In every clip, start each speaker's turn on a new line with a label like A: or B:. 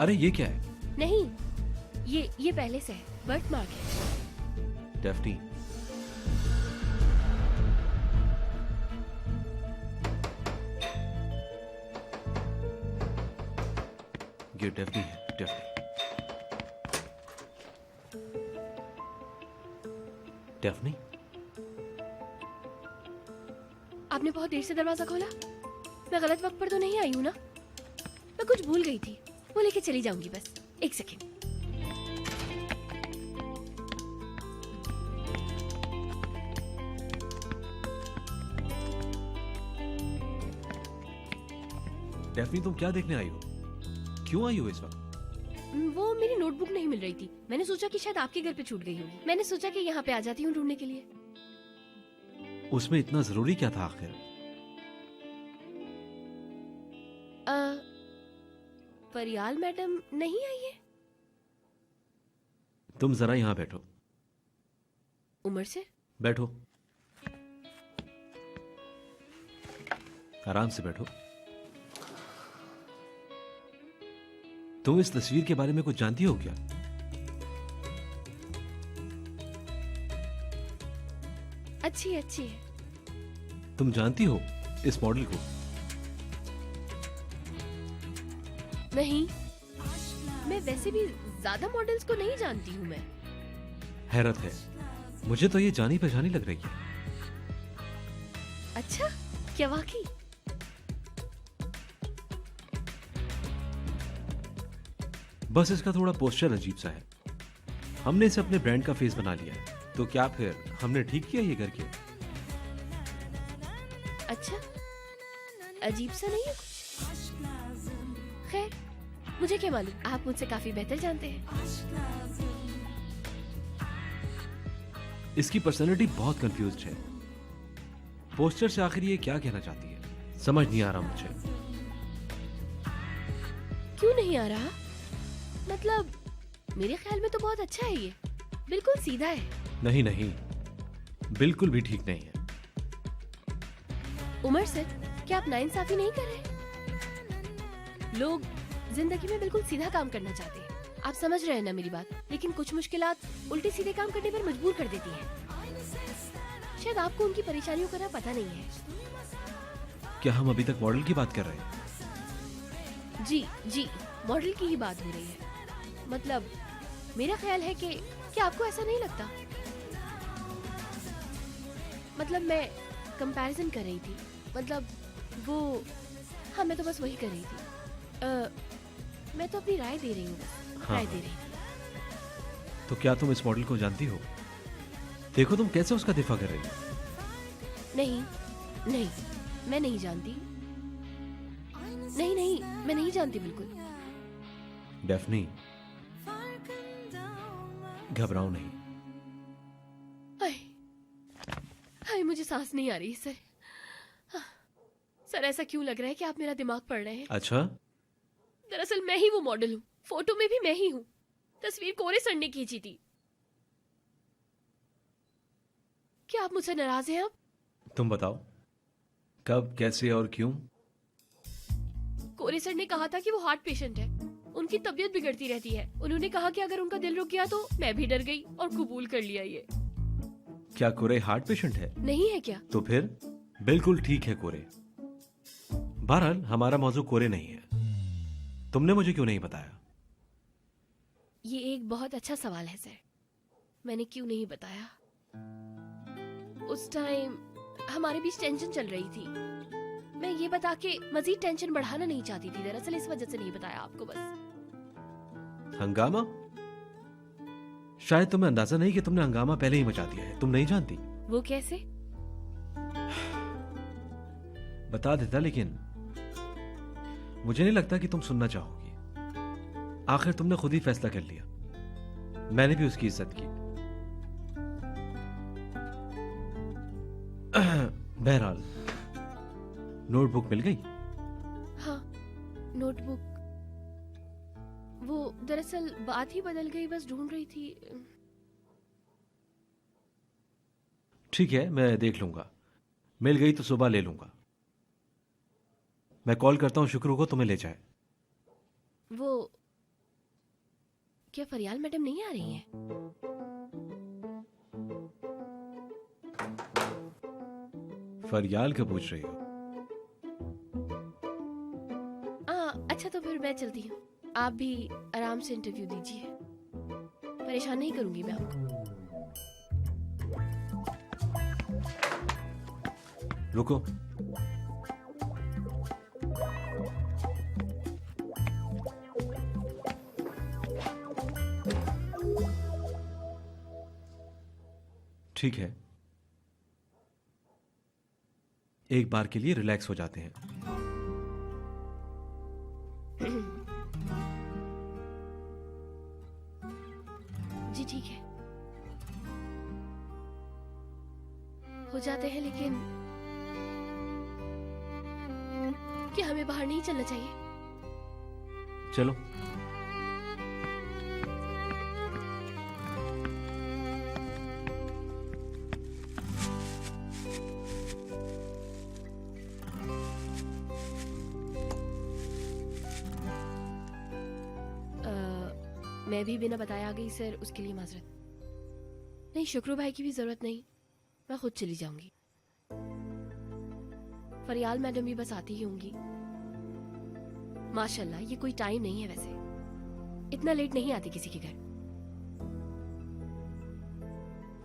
A: अरे ये क्या है?
B: नहीं, ये पहले से है, बर्थ मार्क है।
A: डेफ्नी, ये डेफ्नी है, डेफ्नी। डेफ्नी,
B: आपने बहुत देर से दरवाजा खोला। मैं गलत वक्त पर तो नहीं आई हूँ ना? मैं कुछ भूल गई थी, वो लेके चली जाऊंगी बस। एक सेकेंड।
A: डेफ्नी तुम क्या देखने आई हो? क्यों आई हो इस वक्त?
B: वो मेरी नोटबुक नहीं मिल रही थी। मैंने सोचा कि शायद आपके घर पे छूट गई होगी। मैंने सोचा कि यहाँ पे आ जाती हूँ ढूंढने के लिए।
A: उसमें इतना जरूरी क्या था आखिर?
B: परियाल मैडम नहीं आई है?
A: तुम जरा यहाँ बैठो।
B: उमर से?
A: बैठो, आराम से बैठो। तुम इस तस्वीर के बारे में कुछ जानती हो क्या?
B: अच्छी है।
A: तुम जानती हो इस मॉडल को?
B: नहीं, मैं वैसे भी ज्यादा मॉडल्स को नहीं जानती हूँ मैं।
A: हैरत है, मुझे तो ये जानी पहचानी लग रही है।
B: अच्छा, क्या वाकई?
A: बस इसका थोड़ा पोस्चर अजीब सा है। हमने इसे अपने ब्रांड का फेस बना लिया है। तो क्या फिर हमने ठीक किया ये करके?
B: अच्छा, अजीब सा नहीं है कुछ? खैर, मुझे क्या मालूम, आप मुझसे काफी बेहतर जानते हैं।
A: इसकी पर्सनैलिटी बहुत कंफ्यूज्ड है। पोस्टर से आखिर ये क्या कहना चाहती है, समझ नहीं आ रहा मुझे।
B: क्यों नहीं आ रहा? मतलब मेरे ख्याल में तो बहुत अच्छा है ये, बिल्कुल सीधा है।
A: नहीं नहीं, बिल्कुल भी ठीक नहीं है।
B: उमर सर, क्या आप नाइंसाफी नहीं कर रहे? लोग जिंदगी में बिल्कुल सीधा काम करना चाहते हैं, आप समझ रहे हैं ना मेरी बात? लेकिन कुछ मुश्किलात उल्टे सीधे काम करने पर मजबूर कर देती हैं। शायद आपको उनकी परेशानियों का ना पता नहीं है।
A: क्या हम अभी तक मॉडल की बात कर रहे हैं?
B: जी, मॉडल की ही बात हो रही है। मतलब मेरा ख्याल है कि क्या आपको ऐसा नहीं लगता? मतलब मैं कंपैरिजन कर रही थी, मतलब वो, हाँ मैं तो बस वही कर रही थी। मैं तो अपनी राय दे रही हूँ,
A: हाँ।
B: राय दे रही थी।
A: तो क्या तुम इस मॉडल को जानती हो? देखो तुम कैसे उसका दिफा कर रही हो।
B: नहीं, मैं नहीं जानती। नहीं, मैं नहीं जानती बिल्कुल।
A: डेफ्नी, घबराओ नहीं।
B: हाय, मुझे सांस नहीं आ रही सर। सर, ऐसा क्यों लग रहा है कि आप मेरा दिमाग पढ़ रहे हैं?
A: अच्छा,
B: दरअसल मैं ही वो मॉडल हूँ, फोटो में भी मैं ही हूँ। तस्वीर कोरे सर ने खींची थी। क्या आप मुझसे नाराज हैं अब?
A: तुम बताओ कब, कैसे और क्यों?
B: कोरे सर ने कहा था कि वो हार्ट पेशेंट है, उनकी तबीयत बिगड़ती रहती है। उन्होंने कहा कि अगर उनका दिल रुक गया तो मैं भी डर गई और कबूल कर लिया ये।
A: क्या कोरे हार्ट पेशेंट है?
B: नहीं है क्या?
A: तो फिर बिल्कुल ठीक है कोरे। बहरहाल हमारा मौजू कोरे नहीं है। तुमने मुझे क्यों नहीं बताया?
B: ये एक बहुत अच्छा सवाल है सर। मैंने क्यों नहीं बताया? उस टाइम हमारे बीच टेंशन चल रही थी। मैं ये बता के मजीद टेंशन बढ़ाना नहीं चाहती थी, दरअसल इस वजह से नहीं बताया आपको बस।
A: हंगामा? शायद तुम्हें अंदाजा नहीं कि तुमने हंगामा पहले ही मचा दिया है। तुम नहीं जानती?
B: वो कैसे?
A: बता देता, लेकिन मुझे नहीं लगता कि तुम सुनना चाहोगी। आखिर तुमने खुद ही फैसला कर लिया, मैंने भी उसकी इज्जत की। बहरहाल नोटबुक मिल गई?
B: हाँ, नोटबुक। वो दरअसल बात ही बदल गई, बस ढूंढ रही थी।
A: ठीक है, मैं देख लूंगा। मिल गई तो सुबह ले लूंगा। मैं कॉल करता हूं शुक्र को, तुम्हें ले जाए।
B: वो क्या फरियाल मैडम नहीं आ रही हैं?
A: फरियाल क्या पूछ रही हो?
B: अच्छा तो फिर मैं चलती हूँ। आप भी आराम से इंटरव्यू दीजिए, परेशान नहीं करूंगी मैं आपको।
A: रुको। ठीक है, एक बार के लिए रिलैक्स हो जाते हैं।
B: जी ठीक है, हो जाते हैं, लेकिन क्या हमें बाहर नहीं चलना चाहिए?
A: चलो।
B: मैं भी बिना बताए आ गई सर, उसके लिए माजरत। नहीं, शुक्रू भाई की भी जरूरत नहीं, मैं खुद चली जाऊंगी। फरियाल मैडम भी बस आती ही होंगी। माशाल्लाह, ये कोई टाइम नहीं है वैसे, इतना लेट नहीं आती किसी के घर।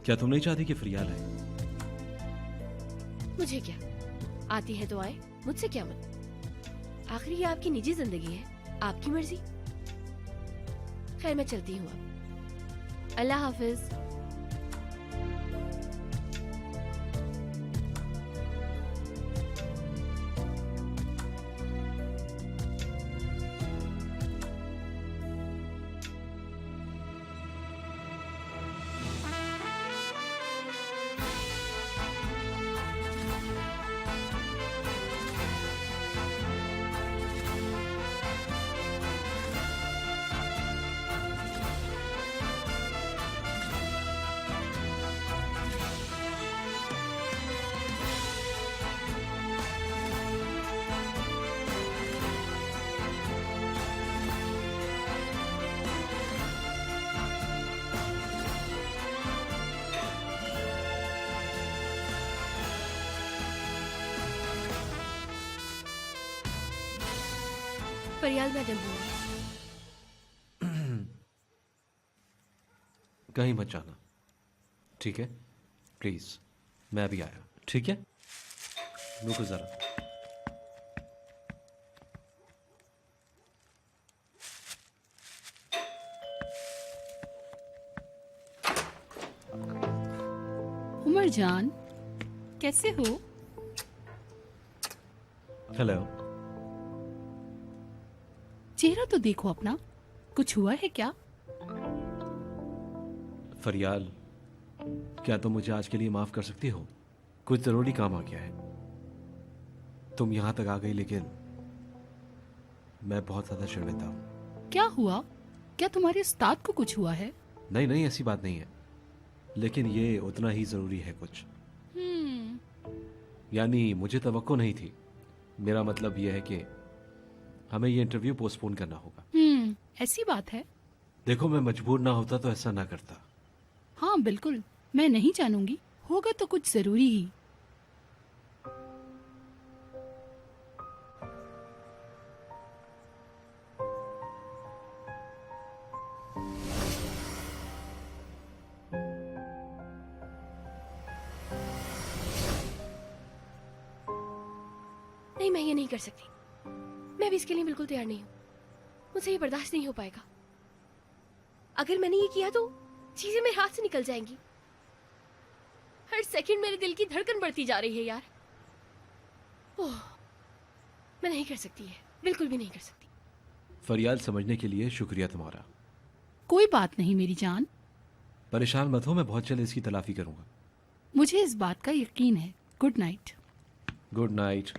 A: क्या तुम नहीं चाहती कि फरियाल आए?
B: मुझे क्या, आती है तो आए, मुझसे क्या मत। आखिर ये आपकी निजी जिंदगी है, आपकी मर्जी। खैर मैं चलती हूँ अब, अल्लाह हाफिज। फरियाल मैडम हूँ।
A: कहीं मत जाना, ठीक है? प्लीज, मैं अभी आया, ठीक है? रुको जरा।
C: उमर जान, कैसे हो?
A: हेलो।
C: चेहरा तो देखो अपना, कुछ हुआ है क्या?
A: फरियाल, क्या तुम मुझे आज के लिए माफ कर सकती हो? कुछ जरूरी काम आ गया है। तुम यहां तक आ गई, लेकिन मैं बहुत ज्यादा शर्मिंदा हूं।
C: क्या हुआ? क्या तुम्हारे उस्ताद को कुछ हुआ है?
A: नहीं नहीं, ऐसी बात नहीं है, लेकिन ये उतना ही जरूरी है कुछ। यानी मुझे तवक्को नहीं थी। मेरा मतलब यह है कि हमें ये इंटरव्यू पोस्टपोन करना होगा।
C: ऐसी बात है?
A: देखो, मैं मजबूर ना होता तो ऐसा ना करता।
C: हाँ बिल्कुल, मैं नहीं जानूंगी, होगा तो कुछ जरूरी ही।
B: नहीं, मैं ये नहीं कर सकती। मैं भी इसके लिए बिल्कुल तैयार नहीं हूँ। मुझसे ये बर्दाश्त नहीं हो पाएगा। अगर मैंने ये किया तो चीजें मेरे हाथ से निकल जाएंगी। हर सेकंड मेरे दिल की धड़कन बढ़ती जा रही है यार। ओह, मैं नहीं कर सकती है, बिल्कुल भी नहीं कर सकती।
A: फरियाल, समझने के लिए शुक्रिया तुम्हारा।
C: कोई बात नहीं मेरी जान।
A: परेशान मत हो, मैं बहुत जल्द इसकी तलाफी करूंगा।
C: मुझे इस बात का यकीन है। Good night.
A: Good night.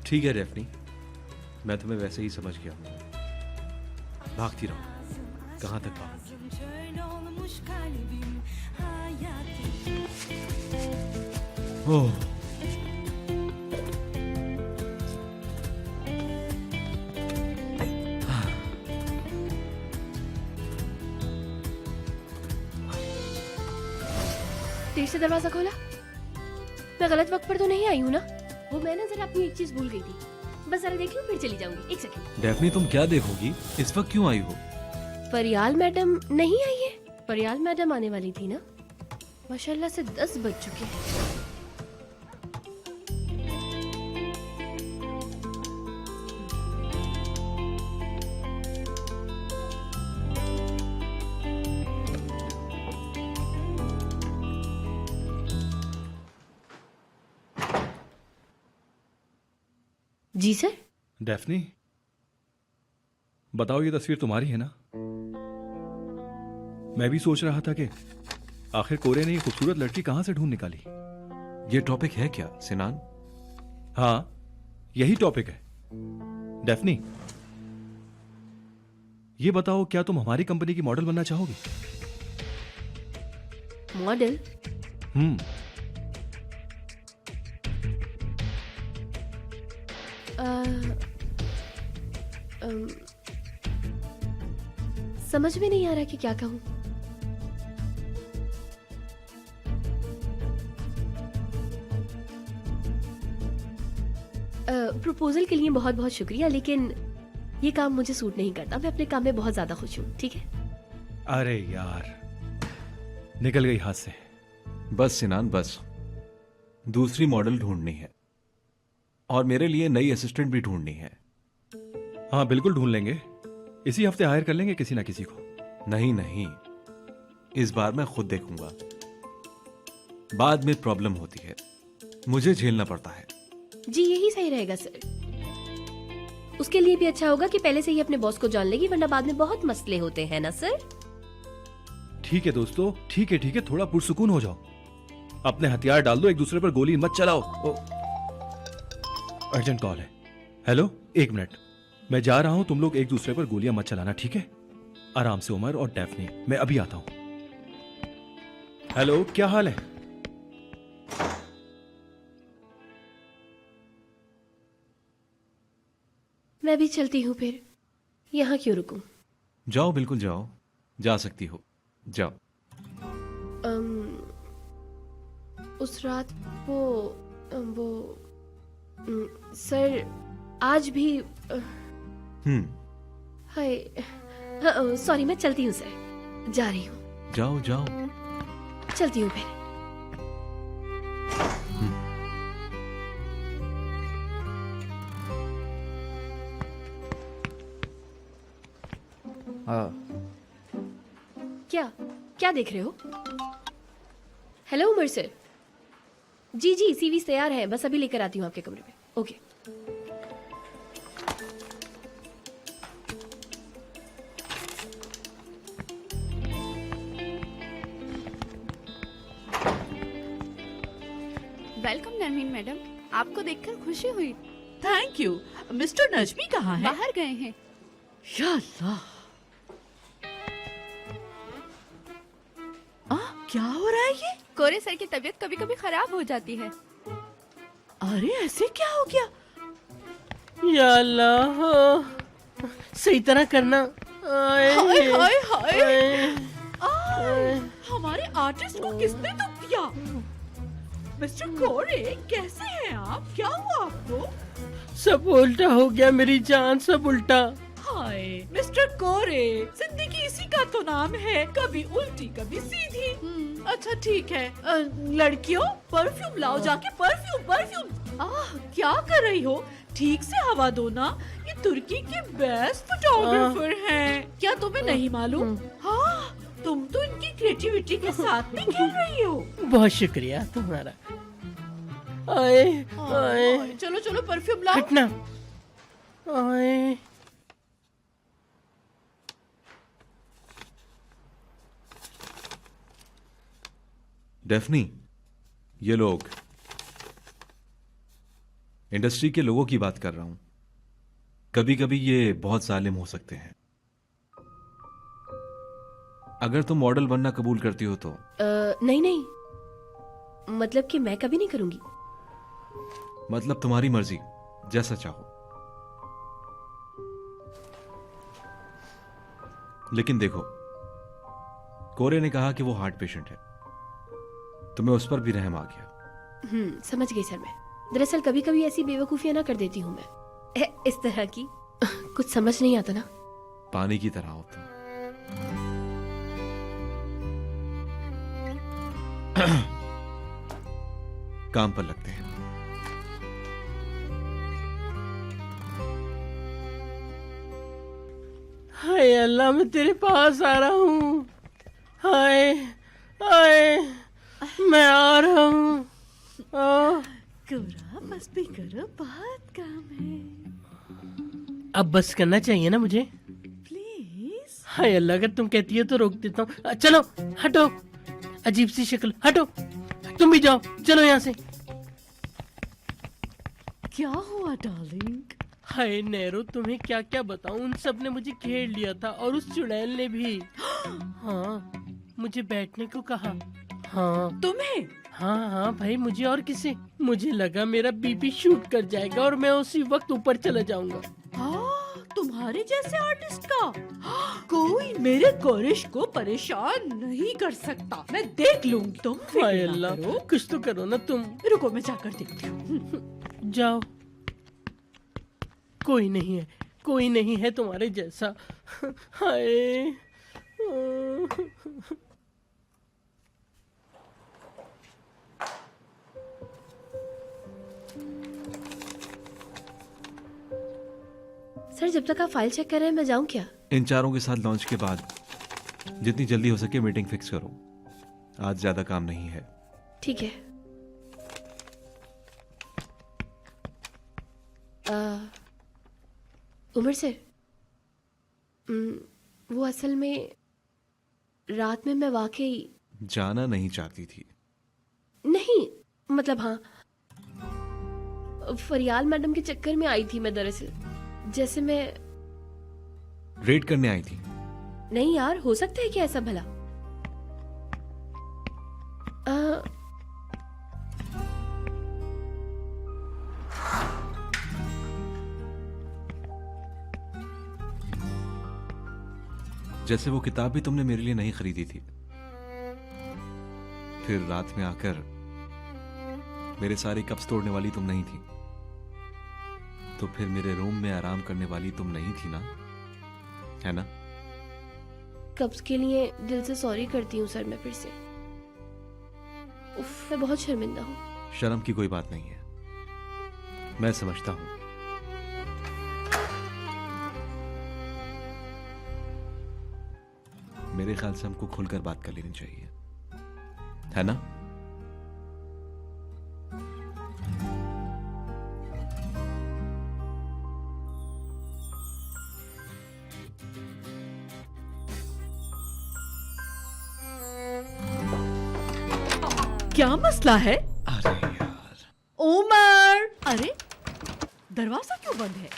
A: ठीक है डेफनी, मैं तुम्हें वैसे ही समझ गया हूँ। भागती रहो, कहां तक भागूंगी?
D: Şöyle olmuş kalbim hayatım.
A: ओह,
B: देर से दरवाजा खोला? मैं गलत वक्त पर तो नहीं आई हूँ ना? वो मैं ना जरा अपनी एक चीज भूल गई थी, बस जरा देख लूं फिर चली जाऊंगी। एक सेकंड।
A: डेफनी तुम क्या देखोगी? इस वक्त क्यों आई हो?
B: परियाल मैडम नहीं आई है? परियाल मैडम आने वाली थी ना? माशाल्लाह से 10 बज चुके हैं। जी सर।
E: डेफनी, बताओ ये तस्वीर तुम्हारी है ना? मैं भी सोच रहा था कि आखिर कोरे ने ये खूबसूरत लड़की कहां से ढूंढ निकाली।
A: ये टॉपिक है क्या सिनान?
E: हाँ, यही टॉपिक है। डेफनी, ये बताओ क्या तुम हमारी कंपनी की मॉडल बनना चाहोगी?
B: मॉडल? समझ में नहीं आ रहा कि क्या कहूं। प्रपोजल के लिए बहुत बहुत शुक्रिया, लेकिन ये काम मुझे सूट नहीं करता। मैं अपने काम में बहुत ज्यादा खुश हूँ। ठीक है?
E: अरे यार, निकल गई हाथ से।
A: बस सिनान बस, दूसरी मॉडल ढूंढनी है और मेरे लिए नई असिस्टेंट भी ढूंढनी है।
E: हाँ बिल्कुल ढूंढ लेंगे, इसी हफ्ते हायर कर लेंगे किसी ना किसी को।
A: नहीं नहीं, इस बार मैं खुद देखूंगा। बाद में प्रॉब्लम होती है, मुझे झेलना पड़ता है।
B: जी यही सही रहेगा सर। उसके लिए भी अच्छा होगा कि पहले से ही अपने बॉस को जान लेगी, वरना बाद में बहुत मसले होते हैं ना सर।
E: ठीक है दोस्तों, ठीक है, थोड़ा पुरसुकून हो जाओ। अपने हथियार डाल दो, एक दूसरे पर गोली मत चलाओ। अर्जेंट कॉल है। हेलो, 1 मिनट, मैं जा रहा हूं। तुम लोग एक दूसरे पर गोलियां मत चलाना, ठीक है? आराम से उमर और डेफनी, मैं अभी आता हूं। हेलो, क्या हाल है?
B: मैं भी चलती हूँ फिर, यहाँ क्यों रुकूं?
A: जाओ, बिल्कुल जाओ, जा सकती हो, जाओ।
B: उस रात वो सर आज भी हाय, सॉरी, मैं चलती हूँ सर, जा रही हूँ।
A: जाओ जाओ।
B: चलती हूँ फिर। क्या क्या देख रहे हो? Hello Umar sir. जी जी, सीवी तैयार है, बस अभी लेकर आती हूँ आपके कमरे में। ओके।
C: वेलकम नरमीन मैडम, आपको देखकर खुशी हुई।
F: Thank you. मिस्टर नजमी कहाँ है?
C: बाहर गए हैं।
F: या अल्लाह, क्या हो रहा है ये?
C: कोरे सर की तबीयत कभी कभी खराब हो जाती है।
F: अरे ऐसे क्या हो गया?
G: या अल्लाह, सही तरह करना।
F: हाय हाय हाय, हमारे आर्टिस्ट को किसने दुख दिया? मिस्टर कोरे, कैसे हैं आप? क्या हुआ आपको?
G: सब उल्टा हो गया मेरी जान, सब उल्टा।
F: हाय मिस्टर कोरे, जिंदगी इसी का तो नाम है, कभी उल्टी कभी सीधी। अच्छा ठीक है, लड़कियों परफ्यूम लाओ, जाके परफ्यूम परफ्यूम। क्या कर रही हो? ठीक से हवा दो ना, ये तुर्की के बेस्ट फोटोग्राफर हैं। क्या तुम्हें नहीं मालूम? हाँ, तुम तो इनकी क्रिएटिविटी के साथ में खेल रही हो।
G: बहुत शुक्रिया तुम्हारा। आए आए,
F: चलो चलो परफ्यूम लाओ।
G: हटना। आए,
A: डेफनी, ये लोग, इंडस्ट्री के लोगों की बात कर रहा हूं। कभी कभी ये बहुत जालिम हो सकते हैं। अगर तुम मॉडल बनना कबूल करती हो तो
B: नहीं नहीं, मतलब कि मैं कभी नहीं करूंगी।
A: मतलब तुम्हारी मर्जी, जैसा चाहो। लेकिन देखो, कोरे ने कहा कि वो हार्ट पेशेंट है, तुम्हें उस पर भी रहम आ गया।
B: समझ गई सर। मैं दरअसल कभी कभी ऐसी बेवकूफियां ना कर देती हूँ मैं, इस तरह की। कुछ समझ नहीं आता ना।
A: पानी की तरह हो तुम। काम पर लगते हैं।
G: हाय अल्लाह, मैं तेरे पास आ रहा हूँ। हाय हाय, मैं आ रहा हूँ।
F: कोरा बस भी करो, बहुत काम है।
G: अब बस करना चाहिए ना मुझे।
F: प्लीज।
G: हाय अल्लाह, अगर तुम कहती हो तो रोक देता हूँ। चलो हटो, अजीब सी शक्ल, हटो। तुम भी जाओ, चलो यहाँ से।
F: क्या हुआ डार्लिंग?
G: हाय नेहरू, तुम्हें क्या क्या बताऊं, उन सब ने मुझे घेर लिया था और उस चुड़ैल ने भी। हाँ, मुझे बैठने को कहा। हाँ
F: तुम्हें?
G: हाँ हाँ भाई, मुझे और किसे। मुझे लगा मेरा बीपी शूट कर जाएगा और मैं उसी वक्त ऊपर चला जाऊंगा।
F: तुम्हारे जैसे आर्टिस्ट का कोई मेरे कोरिश को परेशान नहीं कर सकता। मैं देख लूंगी, तुम फिक्र
G: हाय
F: ना
G: अल्लाह,
F: करो।
G: कुछ तो करो ना तुम।
F: रुको, मैं जाकर देखती हूँ।
G: जाओ, कोई नहीं है, कोई नहीं है तुम्हारे जैसा। हाय।
B: सर जब तक आप फाइल चेक कर रहे हैं मैं जाऊं क्या?
A: इन चारों के साथ लॉन्च के बाद जितनी जल्दी हो सके मीटिंग फिक्स करो। आज ज्यादा काम नहीं है।
B: ठीक है। उमर सर, वो असल में रात में मैं वाकई
A: जाना नहीं चाहती थी।
B: नहीं, मतलब हाँ, फरियाल मैडम के चक्कर में आई थी मैं। दरअसल जैसे मैं
A: रेड करने आई थी।
B: नहीं यार, हो सकता है क्या ऐसा भला?
A: जैसे वो किताब भी तुमने मेरे लिए नहीं खरीदी थी, फिर रात में आकर मेरे सारे कप्स तोड़ने वाली तुम नहीं थी, तो फिर मेरे रूम में आराम करने वाली तुम नहीं थी ना, है ना?
B: कब्ज के लिए दिल से सॉरी करती हूँ सर मैं फिर से। उफ, मैं बहुत शर्मिंदा हूँ।
A: शर्म की कोई बात नहीं है, मैं समझता हूं। मेरे ख्याल से हमको खुलकर बात कर लेनी चाहिए, है ना?
F: क्या मसला है?
A: अरे यार,
F: उमर! अरे दरवाजा क्यों बंद है?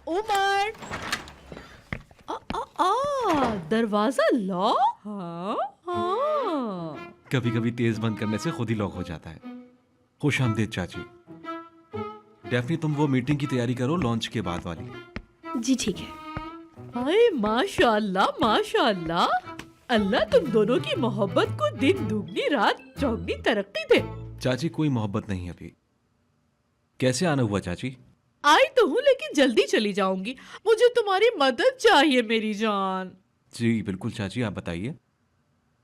F: उमर! दरवाजा लॉक? हाँ हाँ।
A: कभी कभी तेज बंद करने से खुद ही लॉक हो जाता है। खुश आमदीद चाची। डेफनी तुम वो मीटिंग की तैयारी करो, लॉन्च के बाद वाली।
B: जी ठीक है।
F: हाय माशाअल्लाह माशाअल्लाह, अल्लाह तुम दोनों की मोहब्बत को दिन दुगनी रात चौगनी तरक्की दे।
A: चाची कोई मोहब्बत नहीं अभी। कैसे आना हुआ चाची?
F: आई तो हूँ लेकिन जल्दी चली जाऊंगी। मुझे तुम्हारी मदद चाहिए मेरी जान।
A: जी बिल्कुल चाची, आप बताइए।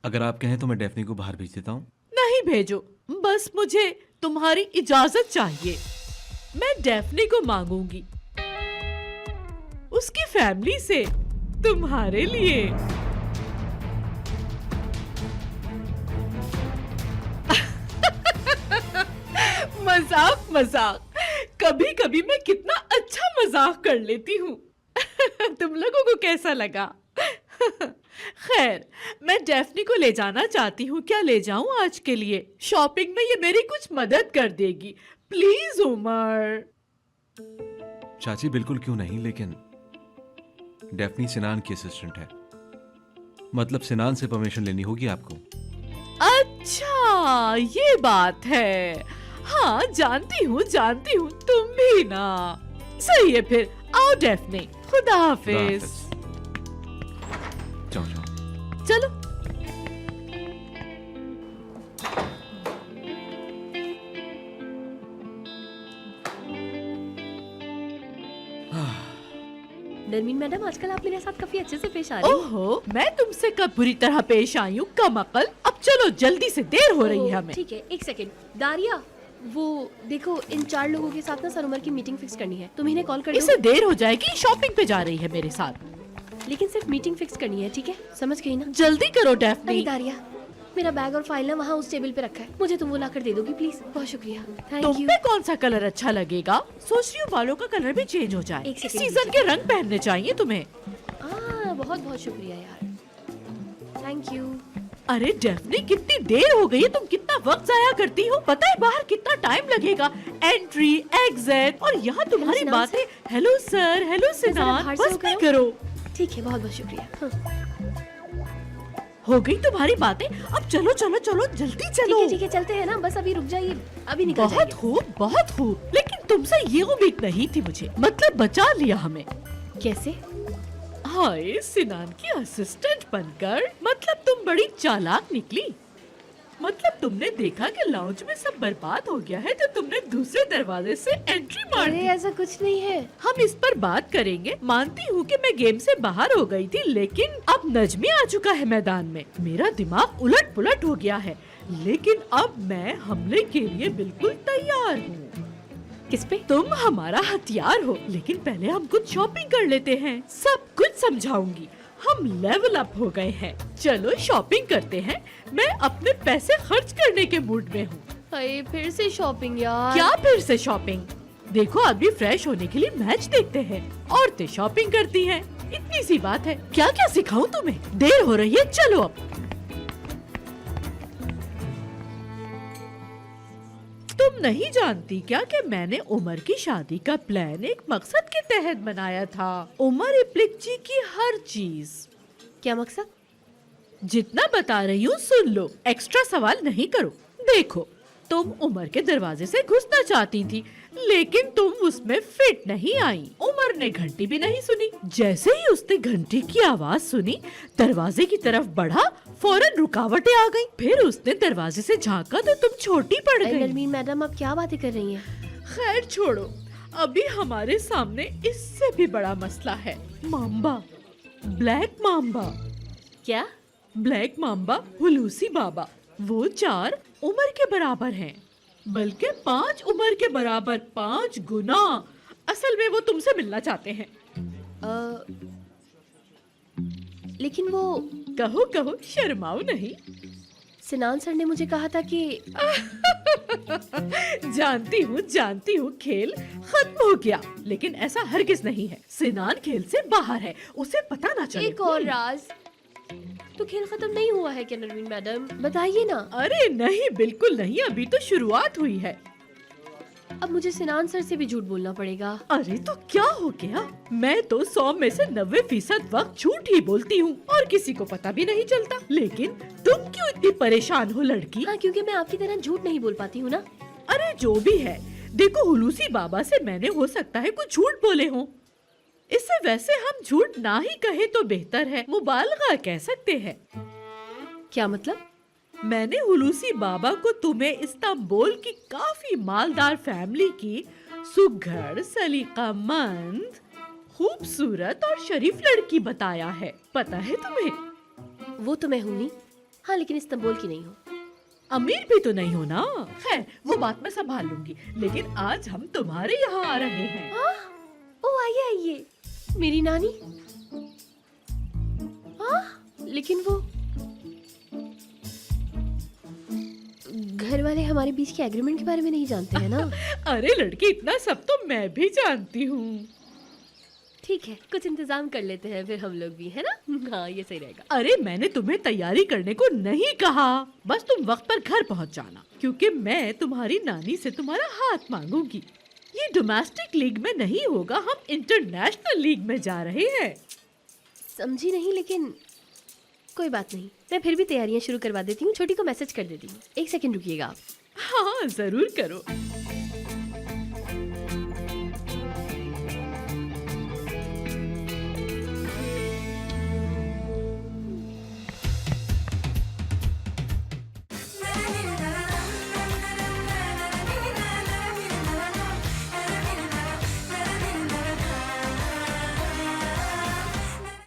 A: अगर आप कहें तो मैं डेफनी को बाहर भेज देता हूँ।
F: नहीं भेजो, बस मुझे तुम्हारी इजाजत चाहिए। मैं डेफनी को मांगूंगी, उसकी फैमिली से तुम्हारे लिए। मजाक मजाक, कभी कभी मैं कितना अच्छा मजाक कर लेती हूँ। तुम लोगों को कैसा लगा? खैर, मैं डेफनी को ले जाना चाहती हूँ। क्या ले जाऊँ आज के लिए? शॉपिंग में ये मेरी कुछ मदद कर देगी। प्लीज उमर।
A: चाची बिल्कुल क्यों नहीं, लेकिन डेफनी सिनान की असिस्टेंट है मतलब सिनान से परमिशन लेनी होगी आपको।
F: अच्छा ये बात है। हाँ जानती हूँ तुम भी ना। सही है फिर, आओ डेफने। खुदा हाफिज।
A: जाओ जाओ।
F: चलो।
B: नरमीन मैडम, आजकल आप मेरे साथ काफी अच्छे से पेश आ रही हैं।
F: ओहो, मैं तुमसे कब बुरी तरह पेश आई हूँ कम अकल। अब चलो जल्दी से, देर हो रही है हमें।
B: ठीक है, एक सेकंड। दारिया, वो देखो, इन 4 लोगों के साथ ना सर उमर की मीटिंग फिक्स करनी है। तुम इन्हें कॉल कर दो।
F: इसे देर हो जाएगी, शॉपिंग पे जा रही है मेरे साथ।
B: लेकिन सिर्फ मीटिंग फिक्स करनी है, ठीक है? समझ गई ना?
F: जल्दी करो
B: अरे
F: डेफनी।
B: दारिया, मेरा बैग और फाइल ना वहाँ उस टेबल पे रखा है, मुझे तुम वो लाकर दे दोगी प्लीज? बहुत शुक्रिया। थैंक
F: तुम
B: यू।
F: पे कौन सा कलर अच्छा लगेगा? सोच रही हूँ बालों का कलर भी चेंज हो जाए।
B: एक
F: इस
B: सेकंड
F: सीजन के रंग पहनने चाहिए तुम्हें।
B: बहुत बहुत शुक्रिया यार, थैंक यू।
F: अरे डेफनी, कितनी देर हो गई है, तुम कितना वक्त जाया करती हो। पता है बाहर कितना टाइम लगेगा, एंट्री एग्जिट, और यहाँ तुम्हारी
B: सिनान
F: बातें। हेलो सर, हेलो सिनान,
B: बाहर से
F: बस
B: होकर
F: भी
B: आओ।
F: करो।
B: ठीक है, बहुत बहुत शुक्रिया।
F: हो गई तुम्हारी बातें, अब चलो चलो चलो, जल्दी चलो।
B: ठीक है, चलते हैं ना, बस अभी रुक जाइए, अभी निकल
F: बहुत
B: जाएंगे।
F: खूब, बहुत खूब। लेकिन तुमसे ये उम्मीद नहीं थी मुझे, मतलब बचा लिया हमें।
B: कैसे?
F: हाय, सिनान की असिस्टेंट बनकर, मतलब तुम बड़ी चालाक निकली। मतलब तुमने देखा कि लाउंज में सब बर्बाद हो गया है तो तुमने दूसरे दरवाजे से एंट्री मार
B: अरे
F: दी।
B: ऐसा कुछ नहीं है।
F: हम इस पर बात करेंगे। मानती हूँ कि मैं गेम से बाहर हो गई थी, लेकिन अब नजमी आ चुका है मैदान में। मेरा दिमाग उलट पुलट हो गया है, लेकिन अब मैं हमले के लिए बिल्कुल तैयार हूँ।
B: किस पे?
F: तुम हमारा हथियार हो, लेकिन पहले हम कुछ शॉपिंग कर लेते हैं। सब कुछ समझाऊंगी। हम लेवल अप हो गए हैं, चलो शॉपिंग करते हैं। मैं अपने पैसे खर्च करने के मूड में हूँ।
B: अरे फिर से शॉपिंग यार।
F: क्या फिर से शॉपिंग? देखो, अभी फ्रेश होने के लिए मैच देखते हैं, औरतें शॉपिंग करती हैं। इतनी सी बात है, क्या क्या सिखाऊं तुम्हें? देर हो रही है, चलो अब। तुम नहीं जानती क्या कि मैंने उमर की शादी का प्लान एक मकसद के तहत बनाया था। उमर इप्लिकची की हर चीज।
B: क्या मकसद?
F: जितना बता रही हूँ सुन लो, एक्स्ट्रा सवाल नहीं करो। देखो, तुम उमर के दरवाजे से घुसना चाहती थी, लेकिन तुम उसमें फिट नहीं आई। उमर ने घंटी भी नहीं सुनी। जैसे ही उसने घंटी की आवाज सुनी, दरवाजे की तरफ बढ़ा, फौरन रुकावटें आ गईं। फिर उसने दरवाजे से झांका तो तुम छोटी पड़
B: अरे
F: गई।
B: नरमीन मैडम, आप क्या बातें कर रही हैं?
F: खैर छोड़ो, अभी हमारे सामने इससे भी बड़ा मसला है। Mamba, black mamba.
B: क्या?
F: ब्लैक माम्बा, हुलूसी बाबा। वो 4 उमर के बराबर हैं, बल्कि 5 उमर के बराबर, 5 गुना। असल में वो तुमसे मिलना चाहते हैं।
B: लेकिन वो
F: कहो कहो, शर्माओ नहीं।
B: सिनान सर ने मुझे कहा था कि
F: जानती हूँ खेल खत्म हो गया, लेकिन ऐसा हरगिज नहीं है। सिनान खेल से बाहर है, उसे पता ना चले।
B: एक और राज। तो खेल खत्म नहीं हुआ है क्या नरमीन मैडम? बताइए ना।
F: अरे नहीं, बिल्कुल नहीं, अभी तो शुरुआत हुई है।
B: अब मुझे सिनान सर से भी झूठ बोलना पड़ेगा।
F: अरे तो क्या हो गया? मैं तो 100 में से 90% वक्त झूठ ही बोलती हूँ और किसी को पता भी नहीं चलता। लेकिन तुम क्यों इतनी परेशान हो लड़की?
B: हाँ, क्योंकि मैं आपकी तरह झूठ नहीं बोल पाती हूँ ना।
F: अरे जो भी है, देखो, हुलूसी बाबा से मैंने हो सकता है कुछ झूठ बोले हों। इससे वैसे हम झूठ ना ही कहे तो बेहतर है, मुबालगा कह सकते हैं।
B: क्या मतलब?
F: मैंने हुलूसी बाबा को तुम्हें इस्तांबुल की काफी मालदार फैमिली की सुघड़, सलीकामंद, खूबसूरत और शरीफ लड़की बताया है। पता है तुम्हें?
B: वो तो मैं हूँ नहीं। हाँ, लेकिन इस्तांबुल की नहीं हूँ।
F: अमीर भी तो नहीं हो ना। खैर, वो बात मैं संभाल लूंगी, लेकिन आज हम तुम्हारे यहाँ आ रहे हैं।
B: ओ आइए आइए, मेरी नानी। लेकिन वो घर वाले हमारे बीच के एग्रीमेंट के बारे में नहीं जानते हैं ना।
F: अरे लड़की, इतना सब तो मैं भी जानती हूँ।
B: ठीक है, कुछ इंतजाम कर लेते हैं फिर हम लोग भी, है ना? हाँ, ये सही रहेगा।
F: अरे मैंने तुम्हें तैयारी करने को नहीं कहा, बस तुम वक्त पर घर पहुँच जाना, क्योंकि मैं तुम्हारी नानी से तुम्हारा हाथ मांगूंगी। ये डोमेस्टिक लीग में नहीं होगा, हम इंटरनेशनल लीग में जा रहे हैं।
B: समझी नहीं, लेकिन कोई बात नहीं, मैं फिर भी तैयारियां शुरू करवा देती हूँ। छोटी को मैसेज कर देती हूँ। 1 सेकंड रुकिएगा आप।
F: हाँ जरूर करो।